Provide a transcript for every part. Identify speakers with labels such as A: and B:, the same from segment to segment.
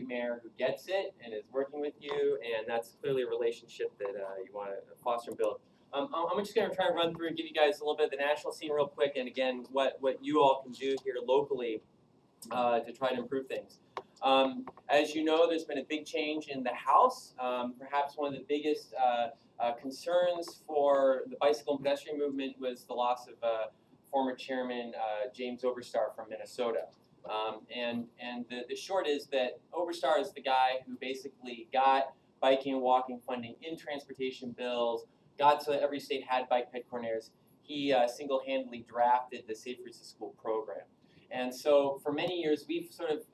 A: great mayor who gets it and is working with you, and that's clearly a relationship that you want to foster and build. I'm just going to try and run through and give you guys a little bit of the national scene real quick, and again, what you all can do here locally to try to improve things. As you know, there's been a big change in the House. Perhaps one of the biggest concerns for the bicycle and pedestrian movement was the loss of former chairman James Oberstar from Minnesota. And the short is that Oberstar is the guy who basically got biking and walking funding in transportation bills, got so that every state had bike ped coordinators. He single-handedly drafted the Safe Routes to School program. And so for many years, we've sort of,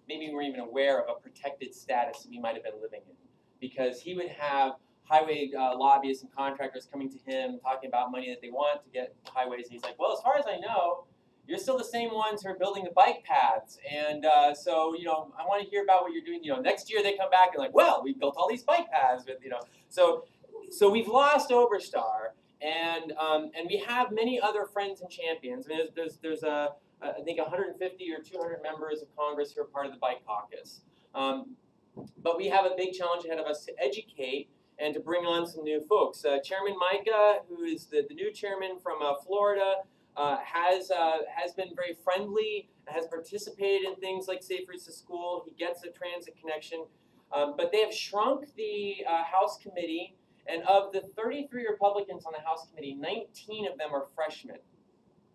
A: maybe we weren't even aware of a protected status we might have been living in. Because he would have highway lobbyists and contractors coming to him talking about money that they want to get highways. And he's like, well, as far as I know, you're still the same ones who are building the bike paths. And so, you know, I want to hear about what you're doing. You know, next year they come back and like, well, we built all these bike paths. With, you know, so we've lost Oberstar. And we have many other friends and champions. I mean, there's I think 150 or 200 members of Congress who are part of the Bike Caucus. But we have a big challenge ahead of us to educate and to bring on some new folks. Chairman Micah, who is the new chairman from Florida, has been very friendly, has participated in things like Safe Routes to School. He gets a transit connection. But they have shrunk the House committee, and of the 33 Republicans on the House committee, 19 of them are freshmen.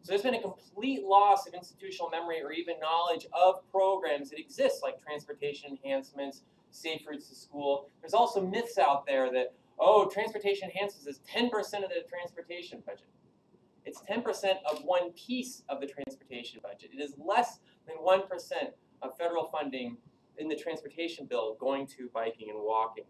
A: So there's been a complete loss of institutional memory or even knowledge of programs that exist, like transportation enhancements, Safe Routes to School. There's also myths out there that, oh, transportation enhancements is 10% of the transportation budget. It's 10% of one piece of the transportation budget. It is less than 1% of federal funding in the transportation bill going to biking and walking.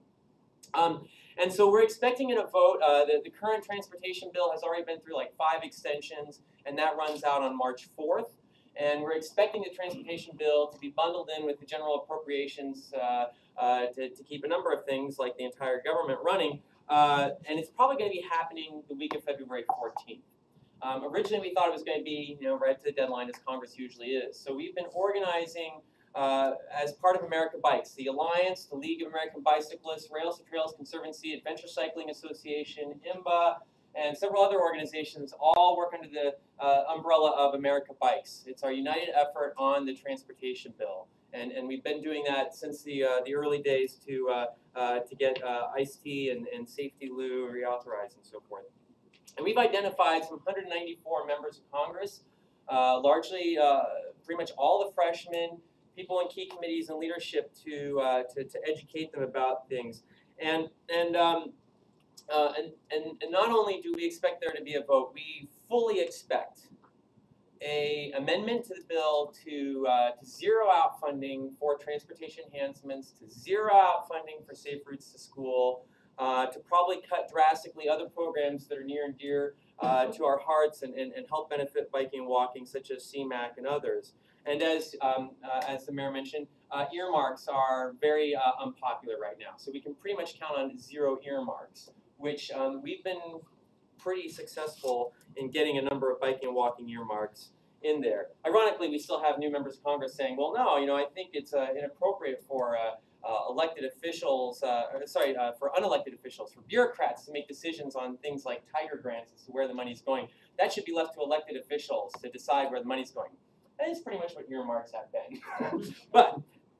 A: And so we're expecting in a vote, the current transportation bill has already been through like 5 extensions, and that runs out on March 4th. And we're expecting the transportation bill to be bundled in with the general appropriations to keep a number of things like the entire government running. And it's probably going to be happening the week of February 14th. Originally, we thought it was going to be, you know, right to the deadline, as Congress usually is. So we've been organizing as part of America Bikes, the Alliance, the League of American Bicyclists, Rails to Trails Conservancy, Adventure Cycling Association, IMBA, and several other organizations all work under the umbrella of America Bikes. It's our united effort on the transportation bill. And we've been doing that since the early days to get ICE-T and Safety Lou reauthorized and so forth. And we've identified some 194 members of Congress, largely pretty much all the freshmen, people in key committees and leadership to educate them about things. And not only do we expect there to be a vote, we fully expect an amendment to the bill to zero out funding for transportation enhancements, to zero out funding for Safe Routes to School, to probably cut drastically other programs that are near and dear to our hearts and help benefit biking and walking, such as CMAC and others. And as the mayor mentioned, earmarks are very unpopular right now. So we can pretty much count on 0 earmarks, which we've been pretty successful in getting a number of biking and walking earmarks in there. Ironically, we still have new members of Congress saying, well, no, you know, I think it's inappropriate for elected officials, for unelected officials, for bureaucrats to make decisions on things like Tiger grants as to where the money's going. That should be left to elected officials to decide where the money's going. That is pretty much what earmarks have been. But,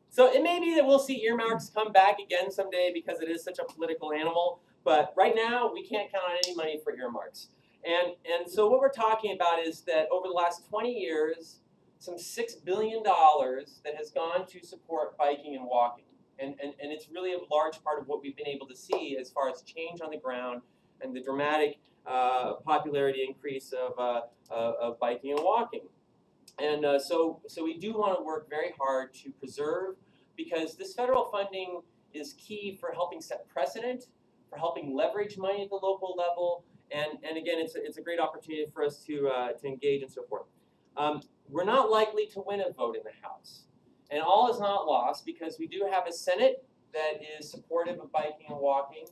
A: so it may be that we'll see earmarks come back again someday because it is such a political animal. But right now, we can't count on any money for earmarks. And so what we're talking about is that over the last 20 years, some $6 billion that has gone to support biking and walking. And it's really a large part of what we've been able to see as far as change on the ground and the dramatic popularity increase of biking and walking. And so we do want to work very hard to preserve, because this federal funding is key for helping set precedent, for helping leverage money at the local level, and again, it's a great opportunity for us to engage and so forth. We're not likely to win a vote in the House, and all is not lost because we do have a Senate that is supportive of biking and walking.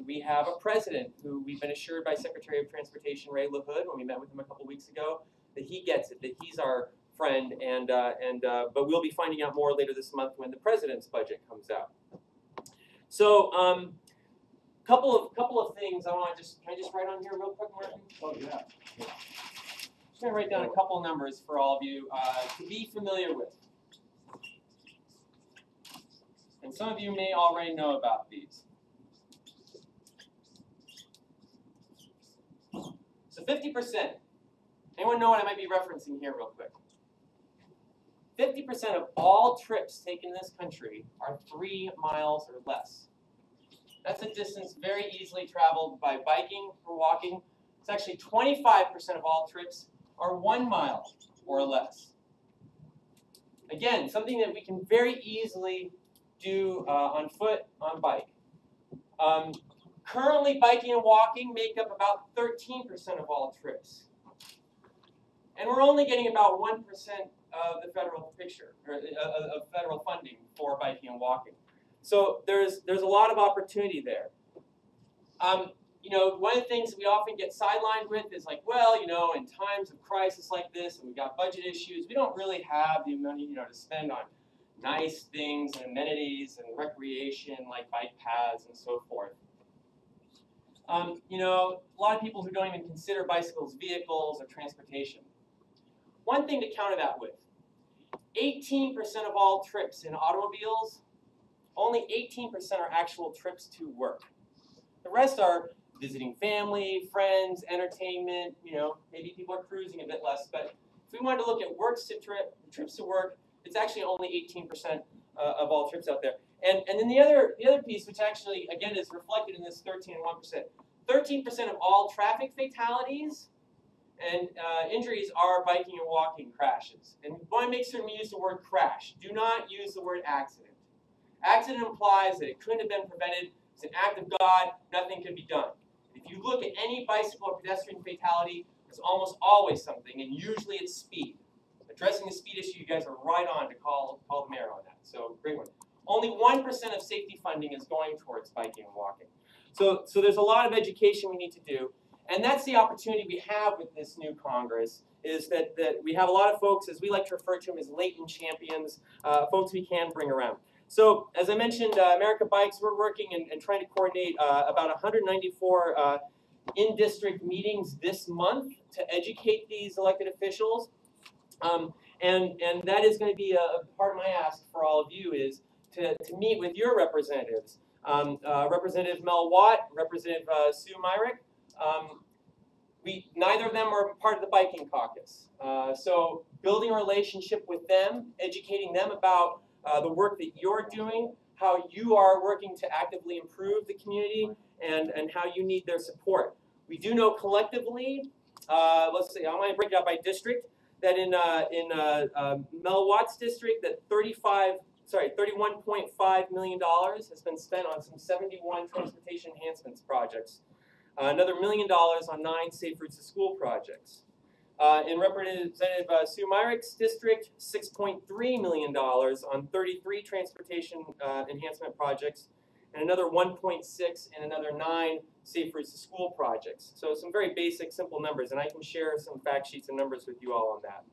A: We have a president who we've been assured by Secretary of Transportation Ray LaHood when we met with him a couple weeks ago that he gets it, that he's our friend, but we'll be finding out more later this month when the president's budget comes out. So, couple of things I want to can I just write on here real quick, Martin?
B: Oh, yeah.
A: Just gonna write down a couple numbers for all of you to be familiar with. And some of you may already know about these. So 50%. Anyone know what I might be referencing here real quick? 50% of all trips taken in this country are 3 miles or less. That's a distance very easily traveled by biking or walking. It's actually 25% of all trips are 1 mile or less. Again, something that we can very easily do on foot, on bike. Currently, biking and walking make up about 13% of all trips. And we're only getting about 1% of the federal picture, or of federal funding for biking and walking. So there's a lot of opportunity there. You know, one of the things that we often get sidelined with is like, well, you know, in times of crisis like this, and we've got budget issues, we don't really have the money, you know, to spend on nice things and amenities and recreation like bike paths and so forth. You know, a lot of people who don't even consider bicycles vehicles or transportation. One thing to counter that with, 18% of all trips in automobiles, only 18% are actual trips to work. The rest are visiting family, friends, entertainment, you know, maybe people are cruising a bit less, but if we wanted to look at trips to work, it's actually only 18% of all trips out there. And then the other piece, which actually, again, is reflected in this 13 and 1%, 13% of all traffic fatalities and injuries are biking and walking crashes. And we want to make certain we use the word crash. Do not use the word accident. Accident implies that it couldn't have been prevented. It's an act of God. Nothing could be done. If you look at any bicycle or pedestrian fatality, there's almost always something, and usually it's speed. Addressing the speed issue, you guys are right on to call the mayor on that. So great one. Only 1% of safety funding is going towards biking and walking. So there's a lot of education we need to do. And that's the opportunity we have with this new Congress, is that we have a lot of folks, as we like to refer to them as latent champions, folks we can bring around. So as I mentioned, America Bikes, we're working and trying to coordinate about 194 in-district meetings this month to educate these elected officials. And that is going to be a part of my ask for all of you, is to meet with your representatives. Representative Mel Watt, Representative Sue Myrick. Neither of them are part of the biking caucus. So building a relationship with them, educating them about the work that you're doing, how you are working to actively improve the community, and how you need their support. We do know collectively, let's see, I'm going to break it out by district, that in Mel Watt's district, that $31.5 million has been spent on some 71 transportation enhancements projects. Another $1 million on 9 Safe Routes to School projects. In Representative Sue Myrick's district, $6.3 million on 33 transportation enhancement projects, and another 1.6 and another 9 Safe Routes to School projects. So some very basic, simple numbers, and I can share some fact sheets and numbers with you all on that.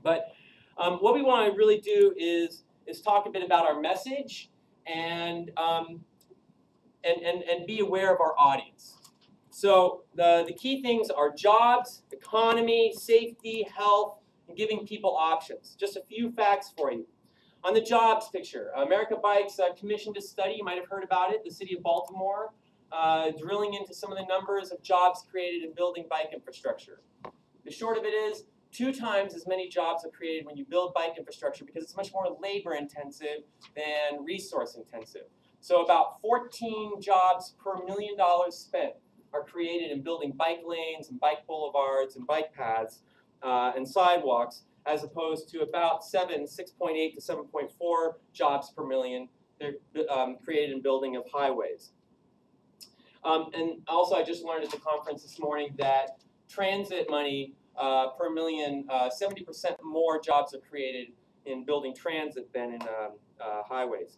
A: But what we want to really do is talk a bit about our message and be aware of our audience. So the key things are jobs, economy, safety, health, and giving people options. Just a few facts for you. On the jobs picture, America Bikes commissioned a study, you might have heard about it, the city of Baltimore, drilling into some of the numbers of jobs created in building bike infrastructure. The short of it is, 2 times as many jobs are created when you build bike infrastructure because it's much more labor intensive than resource intensive. So about 14 jobs per $1 million spent are created in building bike lanes and bike boulevards and bike paths and sidewalks, as opposed to about 6.8 to 7.4 jobs per million they're created in building of highways. And also, I just learned at the conference this morning that transit money per million, 70% more jobs are created in building transit than in highways.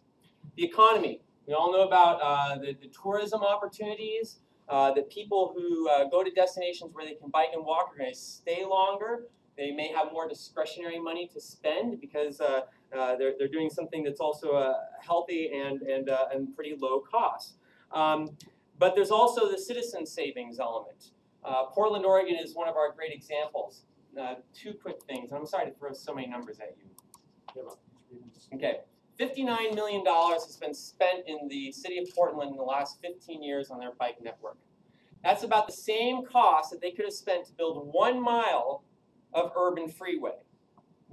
A: The economy. We all know about the tourism opportunities, that people who go to destinations where they can bike and walk are going to stay longer. They may have more discretionary money to spend because they're doing something that's also healthy and pretty low cost. But there's also the citizen savings element. Portland, Oregon is one of our great examples. Two quick things. I'm sorry to throw so many numbers at you. Okay, $59 million has been spent in the city of Portland in the last 15 years on their bike network. That's about the same cost that they could have spent to build 1 mile of urban freeway.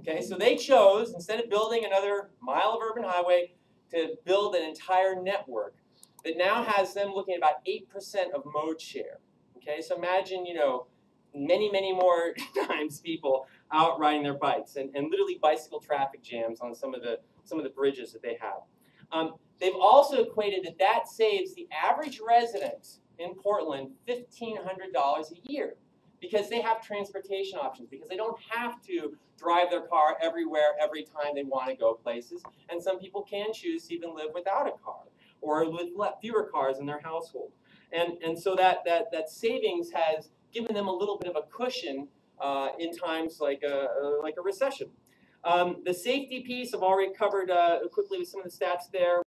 A: Okay, so they chose, instead of building another mile of urban highway, to build an entire network that now has them looking at about 8% of mode share. Okay, so imagine, you know, many, many more times people out riding their bikes and literally bicycle traffic jams on some of the bridges that they have. They've also equated that saves the average resident in Portland $1,500 a year because they have transportation options, because they don't have to drive their car everywhere every time they want to go places, and some people can choose to even live without a car or with fewer cars in their household. And so that savings has given them a little bit of a cushion in times like a recession. The safety piece I've already covered quickly with some of the stats there.